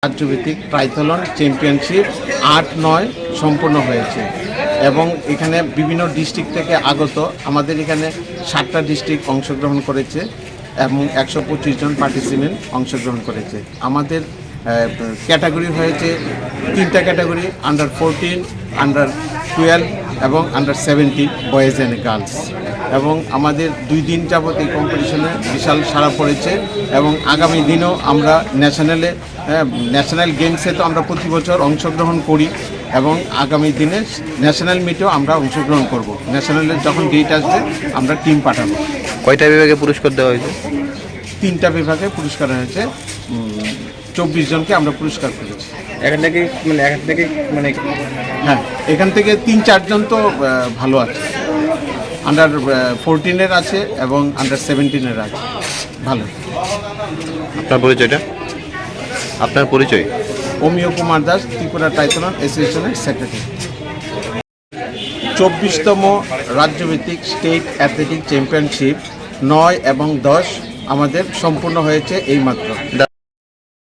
রাজ্যভিত্তিক ট্রাইথলন championship ৮-৯ সম্পন্ন হয়েছে এবং এখানে বিভিন্ন ডিস্ট্রিক্ট থেকে আগত আমাদের এখানে ৭টা ডিস্ট্রিক্ট অংশগ্রহণ করেছে এবং ১২৫ জন পার্টিসিপেন্ট অংশগ্রহণ করেছে। আমাদের ক্যাটাগরি হয়েছে 3টা ক্যাটাগরি, আন্ডার 14, আন্ডার 12 এবং আন্ডার 17 বয়েজ অ্যান্ড গার্লস। এবং আমাদের 2 দিন যাবত এই কম্পিটিশনে বিশাল সাড়া পড়েছে এবং আগামী দিনেও আমরা ন্যাশনাল গেমসে তো আমরা প্রতি বছর অংশগ্রহণ করি এবং আগামী দিনে ন্যাশনাল মিটেও আমরা অংশগ্রহণ করব। ন্যাশনালের যখন ডেট আসবে আমরা টিম পাঠাবো। কয়টা বিভাগে পুরস্কার দেওয়া হয়েছে? 3টা বিভাগে পুরস্কার হয়েছে, 24 জনকে আমরা পুরস্কার করেছি। এখান থেকে হ্যাঁ, এখান থেকে 3-4 জন তো ভালো আছে, আন্ডার 14-এর আছে এবং আন্ডার 17-এর আছে ভালো। আপনার পরিচয়? অমিয় কুমার দাস, ত্রিপুরা ট্রাইথলন অ্যাসোসিয়েশনের সেক্রেটারি। 24তম রাজ্যভিত্তিক স্টেট অ্যাথলেটিক চ্যাম্পিয়নশিপ 9 এবং 10 আমাদের সম্পূর্ণ হয়েছে এইমাত্র।